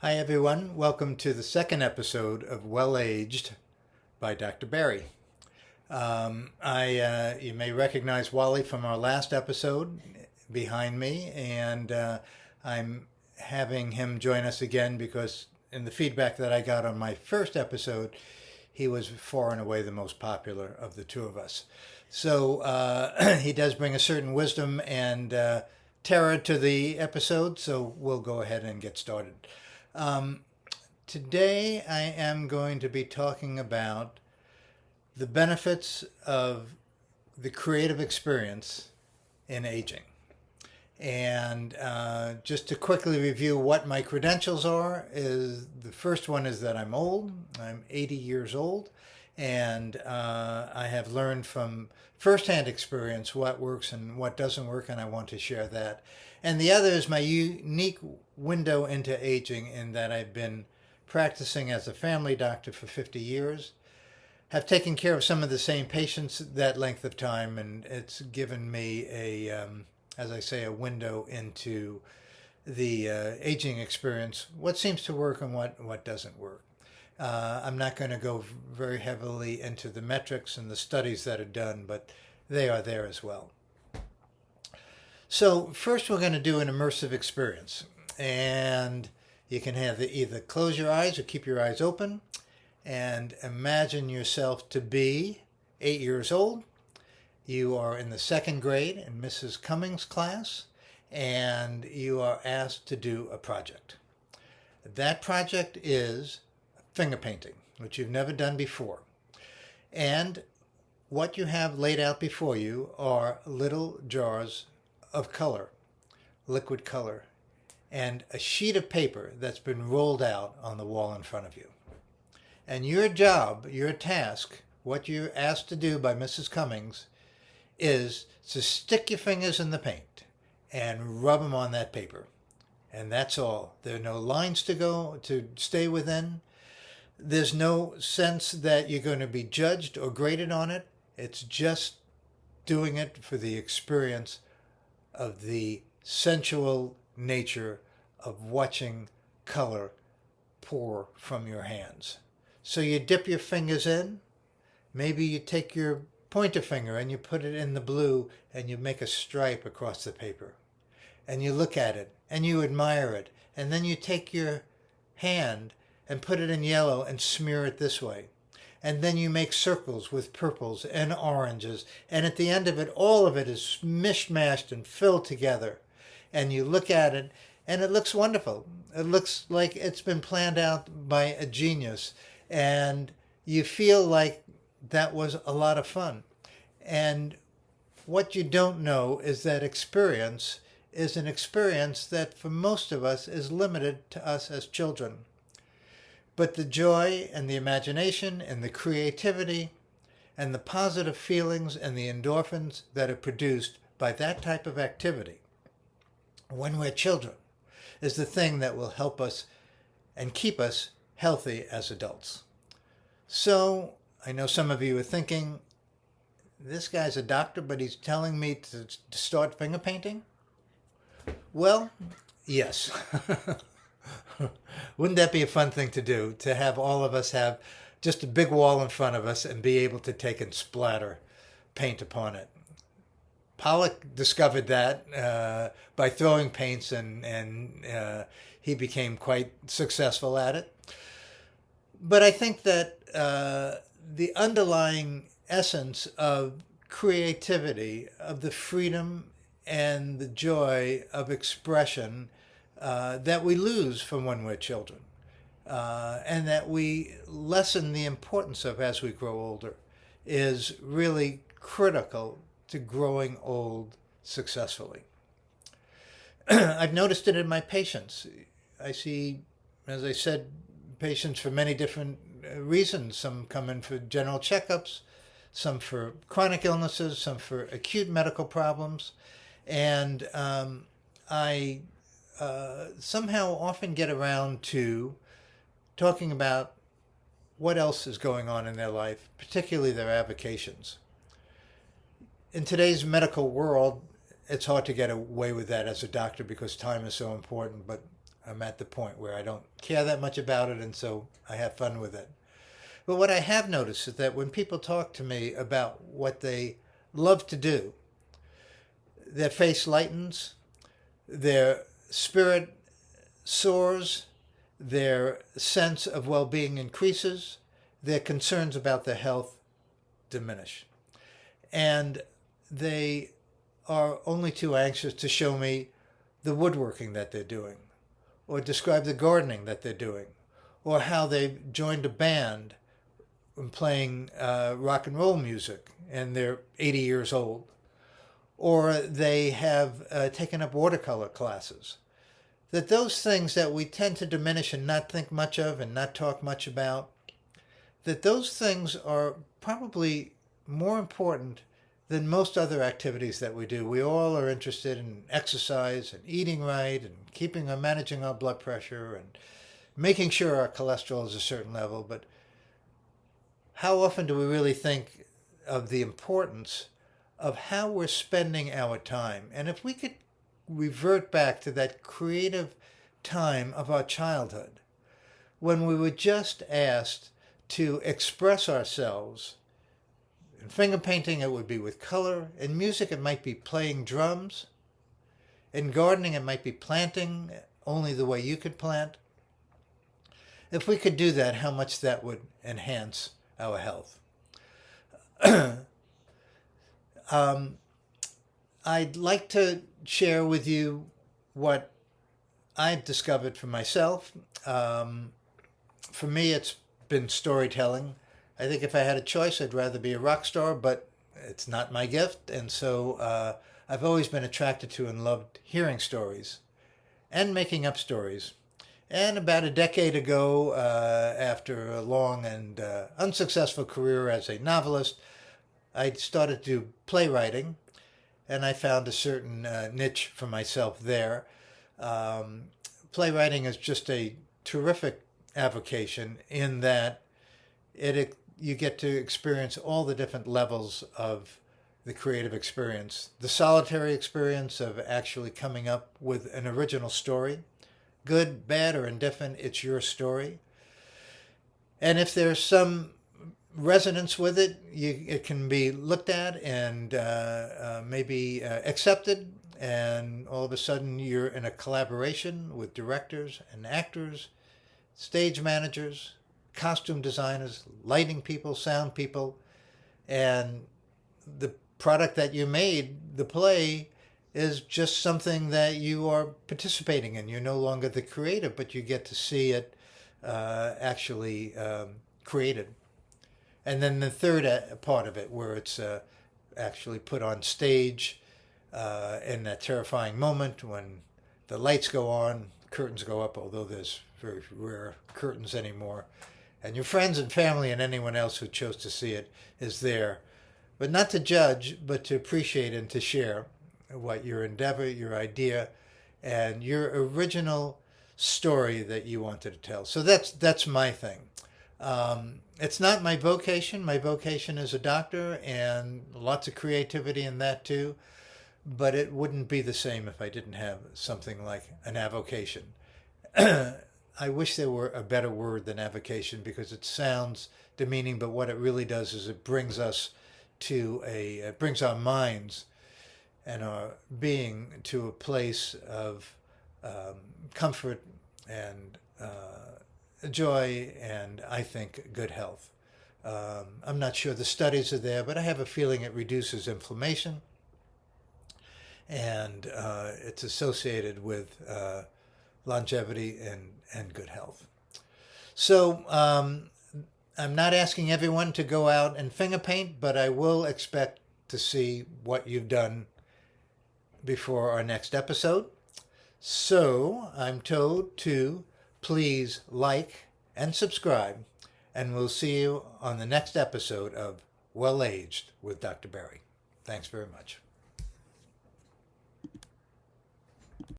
Hi everyone, welcome to the second episode of Well Aged by Dr. Barry. You may recognize Wally from our last episode behind me, and I'm having him join us again because in the feedback that I got on my first episode, he was far and away the most popular of the two of us. So he does bring a certain wisdom and terror to the episode, so we'll go ahead and get started. Today I am going to be talking about the benefits of the creative experience in aging. And just to quickly review what my credentials are, is the first one is that I'm old. I'm 80 years old, and I have learned from firsthand experience what works and what doesn't work, and I want to share that. And the other is my unique window into aging, in that I've been practicing as a family doctor for 50 years, have taken care of some of the same patients that length of time, and it's given me as I say, a window into the aging experience, what seems to work and what doesn't work. I'm not going to go very heavily into the metrics and the studies that are done, but they are there as well. So first we're going to do an immersive experience, and you can have either close your eyes or keep your eyes open and imagine yourself to be 8 years old. You are in the second grade in Mrs. Cummings' class, and you are asked to do a project. That project is finger painting, which you've never done before. And what you have laid out before you are little jars of color, liquid color, and a sheet of paper that's been rolled out on the wall in front of you. And your job, your task, what you're asked to do by Mrs. Cummings is to stick your fingers in the paint and rub them on that paper. And that's all. There are no lines to stay within. There's no sense that you're going to be judged or graded on it. It's just doing it for the experience of the sensual nature of watching color pour from your hands. So you dip your fingers in. Maybe you take your pointer finger and you put it in the blue and you make a stripe across the paper. And you look at it and you admire it. And then you take your hand and put it in yellow and smear it this way. And then you make circles with purples and oranges. And at the end of it, all of it is mishmashed and filled together. And you look at it and it looks wonderful. It looks like it's been planned out by a genius. And you feel like that was a lot of fun. And what you don't know is that experience is an experience that for most of us is limited to us as children. But the joy and the imagination and the creativity and the positive feelings and the endorphins that are produced by that type of activity when we're children is the thing that will help us and keep us healthy as adults. So I know some of you are thinking, this guy's a doctor, but he's telling me to start finger painting? Well, yes. Wouldn't that be a fun thing to do, to have all of us have just a big wall in front of us and be able to take and splatter paint upon it? Pollock discovered that by throwing paints, and he became quite successful at it. But I think that the underlying essence of creativity, of the freedom and the joy of expression that we lose from when we're children, and that we lessen the importance of as we grow older, is really critical to growing old successfully. I've noticed it in my patients. I see, as I said, patients for many different reasons. Some come in for general checkups, some for chronic illnesses, some for acute medical problems. And I somehow often get around to talking about what else is going on in their life, particularly their avocations. In today's medical world, it's hard to get away with that as a doctor because time is so important, but I'm at the point where I don't care that much about it, and so I have fun with it. But what I have noticed is that when people talk to me about what they love to do, their face lightens, their spirit soars, their sense of well-being increases, their concerns about their health diminish. And they are only too anxious to show me the woodworking that they're doing, or describe the gardening that they're doing, or how they joined a band and playing rock and roll music and they're 80 years old, or they have taken up watercolor classes. That those things that we tend to diminish and not think much of and not talk much about, that those things are probably more important than most other activities that we do. We all are interested in exercise and eating right and keeping or managing our blood pressure and making sure our cholesterol is a certain level. But how often do we really think of the importance of how we're spending our time? And if we could revert back to that creative time of our childhood, when we were just asked to express ourselves. In finger painting, it would be with color. In music, it might be playing drums. In gardening, it might be planting only the way you could plant. If we could do that, how much that would enhance our health. I'd like to share with you what I've discovered for myself. For me, it's been storytelling. I think if I had a choice, I'd rather be a rock star, but it's not my gift. And so I've always been attracted to and loved hearing stories and making up stories. And about a decade ago, after a long and unsuccessful career as a novelist, I started to do playwriting, and I found a certain niche for myself there. Playwriting is just a terrific avocation in that you get to experience all the different levels of the creative experience. The solitary experience of actually coming up with an original story. Good, bad, or indifferent, it's your story. And if there's some resonance with it, it can be looked at and maybe accepted, and all of a sudden you're in a collaboration with directors and actors, stage managers, costume designers, lighting people, sound people, and the product that you made, the play, is just something that you are participating in. You're no longer the creator, but you get to see it actually created. And then the third part of it, where it's actually put on stage in that terrifying moment when the lights go on, curtains go up, although there's very rare curtains anymore, and your friends and family and anyone else who chose to see it is there, but not to judge, but to appreciate and to share what your endeavor, your idea, and your original story that you wanted to tell. So that's my thing. It's not my vocation. My vocation is a doctor, and lots of creativity in that too, but it wouldn't be the same if I didn't have something like an avocation. I wish there were a better word than avocation, because it sounds demeaning, but what it really does is it brings us to it brings our minds and our being to a place of comfort and joy, and I think good health. I'm not sure the studies are there, but I have a feeling it reduces inflammation, and it's associated with longevity and good health. So I'm not asking everyone to go out and finger paint, but I will expect to see what you've done before our next episode. So I'm told to please like and subscribe, and we'll see you on the next episode of Well Aged with Dr. Barry. Thanks very much.